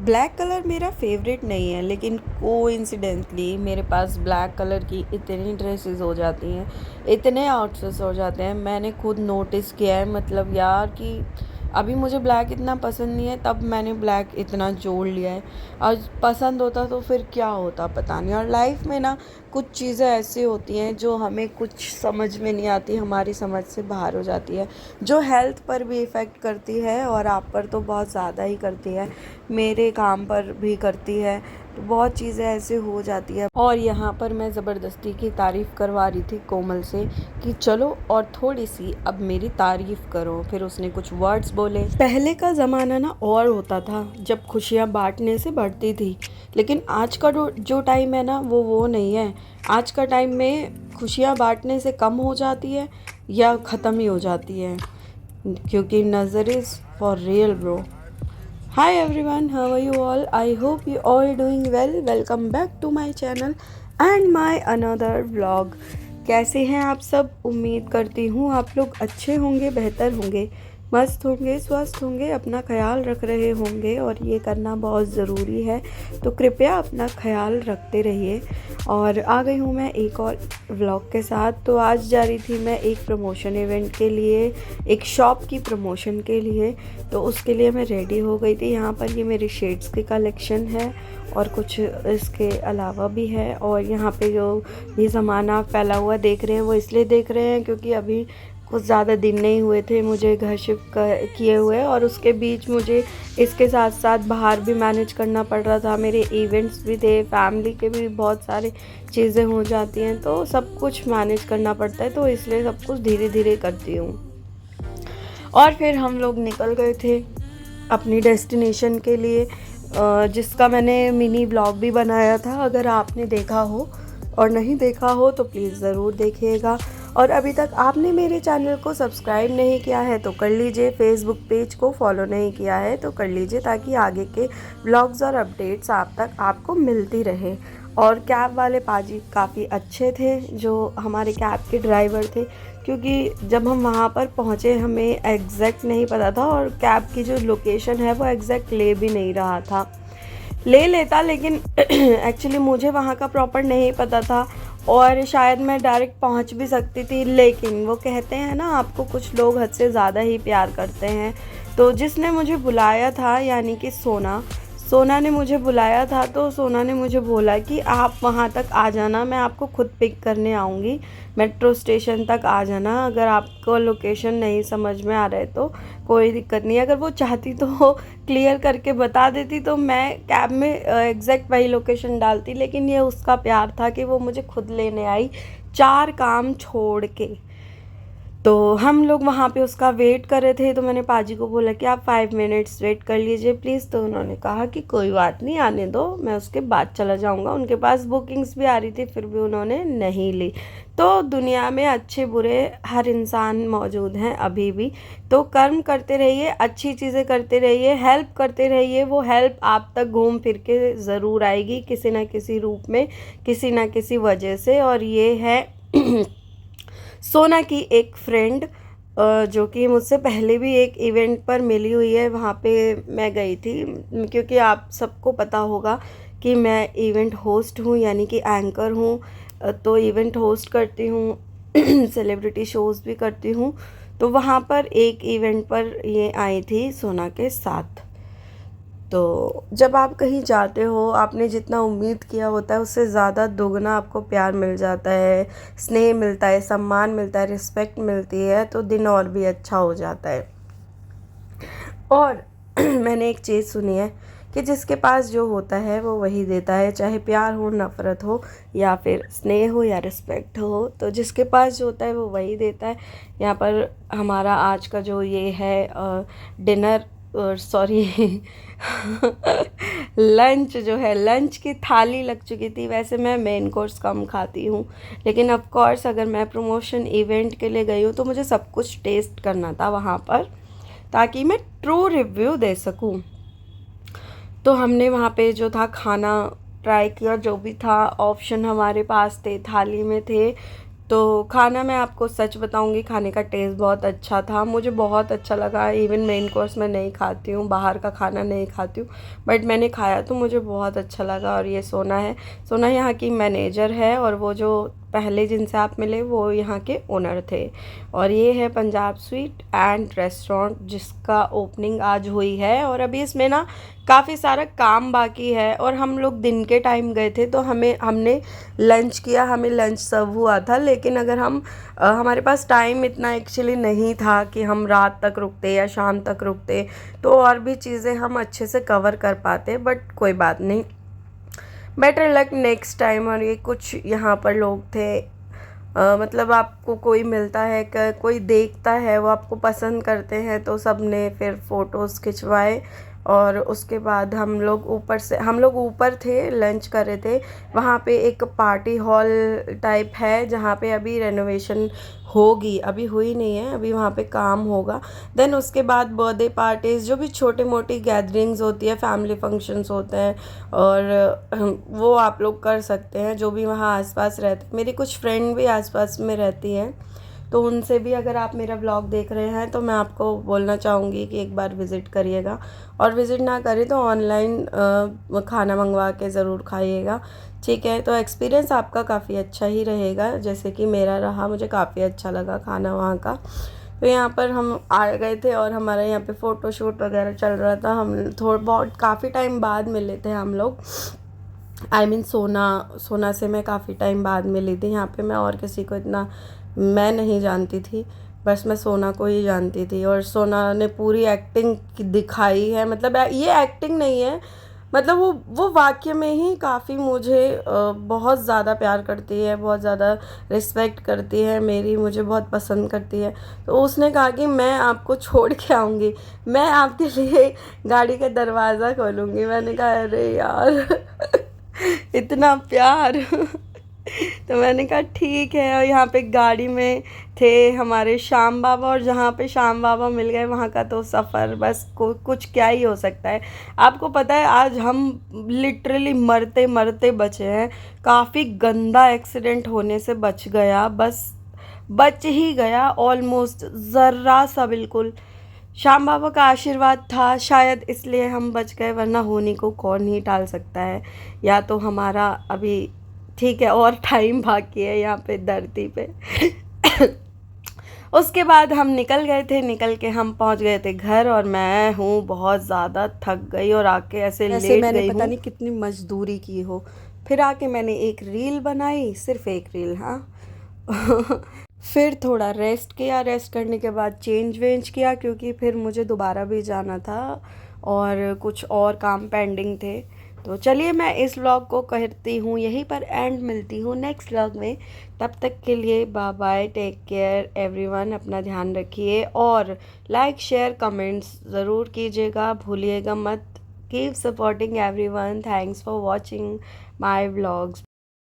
Black colour मेरा favourite नहीं है, लेकिन कोइंसिडेंटली मेरे पास ब्लैक कलर की इतनी ड्रेसेस हो जाती हैं, इतने आउटफिट्स हो जाते हैं। मैंने खुद नोटिस किया है, मतलब यार, कि अभी मुझे ब्लैक इतना पसंद नहीं है, तब मैंने ब्लैक इतना जोड़ लिया है। और पसंद होता तो फिर क्या होता पता नहीं। और लाइफ में ना कुछ चीज़ें ऐसी होती हैं जो हमें कुछ समझ में नहीं आती, हमारी समझ से बाहर हो जाती है, जो हेल्थ पर भी इफ़ेक्ट करती है और आप पर तो बहुत ज़्यादा ही करती है, मेरे काम पर भी करती है। तो बहुत चीज़ें ऐसे हो जाती है। और यहाँ पर मैं ज़बरदस्ती की तारीफ़ करवा रही थी कोमल से कि चलो और थोड़ी सी अब मेरी तारीफ़ करो। फिर उसने कुछ वर्ड्स बोले। पहले का ज़माना ना और होता था, जब खुशियाँ बांटने से बढ़ती थी, लेकिन आज का जो टाइम है ना वो नहीं है। आज का टाइम में खुशियाँ बांटने से कम हो जाती है या ख़त्म ही हो जाती है, क्योंकि नज़र is for real bro. Hi everyone, how are you all? I hope you all doing well. Welcome back to my channel and my another vlog. कैसे हैं आप सब? उम्मीद करती हूँ आप लोग अच्छे होंगे, बेहतर होंगे, मस्त होंगे, स्वस्थ होंगे, अपना ख्याल रख रहे होंगे, और ये करना बहुत ज़रूरी है। तो कृपया अपना ख्याल रखते रहिए। और आ गई हूँ मैं एक और व्लॉग के साथ। तो आज जा रही थी मैं एक प्रमोशन इवेंट के लिए, एक शॉप की प्रमोशन के लिए। तो उसके लिए मैं रेडी हो गई थी। यहाँ पर ये मेरी शेड्स की कलेक्शन है और कुछ इसके अलावा भी है। और यहाँ पे जो ये सामान आप फैला हुआ देख रहे हैं वो इसलिए देख रहे हैं क्योंकि अभी कुछ ज़्यादा दिन नहीं हुए थे मुझे घर शिफ्ट किए हुए, और उसके बीच मुझे इसके साथ साथ बाहर भी मैनेज करना पड़ रहा था। मेरे इवेंट्स भी थे, फैमिली के भी बहुत सारी चीज़ें हो जाती हैं, तो सब कुछ मैनेज करना पड़ता है। तो इसलिए सब कुछ धीरे धीरे करती हूँ। और फिर हम लोग निकल गए थे अपनी डेस्टिनेशन के लिए, जिसका मैंने मिनी ब्लॉग भी बनाया था। अगर आपने देखा हो और नहीं देखा हो तो प्लीज़ ज़रूर देखिएगा। और अभी तक आपने मेरे चैनल को सब्सक्राइब नहीं किया है तो कर लीजिए, फेसबुक पेज को फॉलो नहीं किया है तो कर लीजिए, ताकि आगे के ब्लॉग्स और अपडेट्स आप तक आपको मिलती रहे। और कैब वाले पाजी काफ़ी अच्छे थे, जो हमारे कैब के ड्राइवर थे, क्योंकि जब हम वहाँ पर पहुँचे हमें एग्जैक्ट नहीं पता था, और कैब की जो लोकेशन है वो एग्जैक्ट ले भी नहीं रहा था। ले लेता, लेकिन एक्चुअली मुझे वहाँ का प्रॉपर नहीं पता था, और शायद मैं डायरेक्ट पहुँच भी सकती थी, लेकिन वो कहते हैं ना, आपको कुछ लोग हद से ज़्यादा ही प्यार करते हैं। तो जिसने मुझे बुलाया था, यानी कि सोना ने मुझे बुलाया था, तो सोना ने मुझे बोला कि आप वहाँ तक आ जाना, मैं आपको खुद पिक करने आऊँगी, मेट्रो स्टेशन तक आ जाना। अगर आपको लोकेशन नहीं समझ में आ रहा है तो कोई दिक्कत नहीं। अगर वो चाहती तो क्लियर करके बता देती, तो मैं कैब में एग्जैक्ट वही लोकेशन डालती, लेकिन ये उसका प्यार था कि वो मुझे खुद लेने आई 4 काम छोड़ के। तो हम लोग वहाँ पे उसका वेट कर रहे थे। तो मैंने पाजी को बोला कि आप 5 मिनट्स वेट कर लीजिए प्लीज़। तो उन्होंने कहा कि कोई बात नहीं, आने दो, मैं उसके बाद चला जाऊँगा। उनके पास बुकिंग्स भी आ रही थी, फिर भी उन्होंने नहीं ली। तो दुनिया में अच्छे बुरे हर इंसान मौजूद हैं अभी भी। तो कर्म करते रहिए, अच्छी चीज़ें करते रहिए, हेल्प करते रहिए। वो हेल्प आप तक घूम फिर के ज़रूर आएगी, किसी न किसी रूप में, किसी न किसी वजह से। और ये है सोना की एक फ्रेंड, जो कि मुझसे पहले भी एक इवेंट पर मिली हुई है। वहाँ पे मैं गई थी, क्योंकि आप सबको पता होगा कि मैं इवेंट होस्ट हूँ, यानी कि एंकर हूँ। तो इवेंट होस्ट करती हूँ, सेलिब्रिटी शोज़ भी करती हूँ। तो वहाँ पर एक इवेंट पर ये आई थी सोना के साथ। तो जब आप कहीं जाते हो, आपने जितना उम्मीद किया होता है उससे ज़्यादा दोगुना आपको प्यार मिल जाता है, स्नेह मिलता है, सम्मान मिलता है, रिस्पेक्ट मिलती है, तो दिन और भी अच्छा हो जाता है। और मैंने एक चीज़ सुनी है कि जिसके पास जो होता है वो वही देता है, चाहे प्यार हो, नफ़रत हो, या फिर स्नेह हो, या रिस्पेक्ट हो। तो जिसके पास जो होता है वो वही देता है। यहाँ पर हमारा आज का जो ये है डिनर, सॉरी लंच जो है, लंच की थाली लग चुकी थी। वैसे मैं मेन कोर्स कम खाती हूँ, लेकिन ऑफ कोर्स अगर मैं प्रमोशन इवेंट के लिए गई हूँ तो मुझे सब कुछ टेस्ट करना था वहाँ पर, ताकि मैं ट्रू रिव्यू दे सकूँ। तो हमने वहाँ पे जो था, खाना ट्राई किया, जो भी था ऑप्शन हमारे पास थे, थाली में थे। तो खाना मैं आपको सच बताऊंगी, खाने का टेस्ट बहुत अच्छा था, मुझे बहुत अच्छा लगा। इवन मेन कोर्स मैं नहीं खाती हूँ, बाहर का खाना नहीं खाती हूँ, बट मैंने खाया तो मुझे बहुत अच्छा लगा। और ये सोना है, सोना यहाँ की मैनेजर है, और वो जो पहले जिनसे आप मिले वो यहाँ के ओनर थे। और ये है पंजाब स्वीट एंड रेस्टोरेंट, जिसका ओपनिंग आज हुई है। और अभी इसमें ना काफ़ी सारा काम बाकी है, और हम लोग दिन के टाइम गए थे तो हमने लंच किया, हमें लंच सर्व हुआ था। लेकिन अगर हमारे पास टाइम इतना एक्चुअली नहीं था कि हम रात तक रुकते या शाम तक रुकते, तो और भी चीज़ें हम अच्छे से कवर कर पाते, बट कोई बात नहीं, बेटर लक नेक्स्ट टाइम। और ये कुछ यहाँ पर लोग थे, मतलब आपको कोई मिलता है, कोई देखता है, वो आपको पसंद करते हैं, तो सब ने फिर फ़ोटोज़ खिंचवाए। और उसके बाद हम लोग ऊपर थे, लंच कर रहे थे। वहाँ पे एक पार्टी हॉल टाइप है जहाँ पे अभी रेनोवेशन होगी, अभी हुई नहीं है, अभी वहाँ पे काम होगा। देन उसके बाद बर्थडे पार्टीज़, जो भी छोटी मोटी गैदरिंग्स होती है, फैमिली फंक्शंस होते हैं, और वो आप लोग कर सकते हैं, जो भी वहाँ आसपास रहते हैं। मेरी कुछ फ्रेंड भी आसपास में रहती हैं, तो उनसे भी अगर आप मेरा व्लॉग देख रहे हैं तो मैं आपको बोलना चाहूँगी कि एक बार विज़िट करिएगा। और विज़िट ना करें तो ऑनलाइन खाना मंगवा के ज़रूर खाइएगा, ठीक है। तो एक्सपीरियंस आपका काफ़ी अच्छा ही रहेगा, जैसे कि मेरा रहा, मुझे काफ़ी अच्छा लगा खाना वहाँ का। तो यहाँ पर हम आ गए थे, और हमारा यहाँ पे फ़ोटो शूट वगैरह चल रहा था। हम थोड़ा बहुत काफ़ी टाइम बाद मिले थे हम लोग, आई मीन सोना से मैं काफ़ी टाइम बाद मिली थी। यहाँ पे मैं और किसी को इतना मैं नहीं जानती थी, बस मैं सोना को ही जानती थी। और सोना ने पूरी एक्टिंग दिखाई है, मतलब ये एक्टिंग नहीं है, मतलब वो वाकई में ही काफ़ी मुझे बहुत ज़्यादा प्यार करती है, बहुत ज़्यादा रिस्पेक्ट करती है मेरी, मुझे बहुत पसंद करती है। तो उसने कहा कि मैं आपको छोड़ के आऊँगी, मैं आपके लिए गाड़ी का दरवाज़ा खोलूँगी। मैंने कहा अरे यार इतना प्यार तो मैंने कहा ठीक है। और यहाँ पे गाड़ी में थे हमारे श्याम बाबा, और जहाँ पे श्याम बाबा मिल गए वहाँ का तो सफ़र बस कुछ क्या ही हो सकता है। आपको पता है आज हम लिटरली मरते मरते बचे हैं, काफ़ी गंदा एक्सीडेंट होने से बच गया, बच ही गया ऑलमोस्ट, ज़र्रा सा बिल्कुल। श्याम बाबा का आशीर्वाद था शायद, इसलिए हम बच गए, वरना होने को कौन ही टाल सकता है। या तो हमारा अभी ठीक है और टाइम बाकी है यहाँ पे धरती पे उसके बाद हम निकल गए थे, निकल के हम पहुँच गए थे घर, और मैं हूँ बहुत ज़्यादा थक गई, और आके ऐसे लेट मैंने गई पता हूँ। नहीं कितनी मजदूरी की हो। फिर आके मैंने एक रील बनाई, सिर्फ एक रील, हाँ। फिर थोड़ा रेस्ट किया, रेस्ट करने के बाद चेंज वेंज किया, क्योंकि फिर मुझे दोबारा भी जाना था और कुछ और काम पेंडिंग थे। तो चलिए मैं इस व्लॉग को करती हूँ यहीं पर एंड, मिलती हूँ नेक्स्ट व्लॉग में। तब तक के लिए bye bye, take care everyone, अपना ध्यान रखिए, और लाइक शेयर कमेंट्स ज़रूर कीजिएगा, भूलिएगा मत। Keep supporting everyone, thanks for watching my vlogs.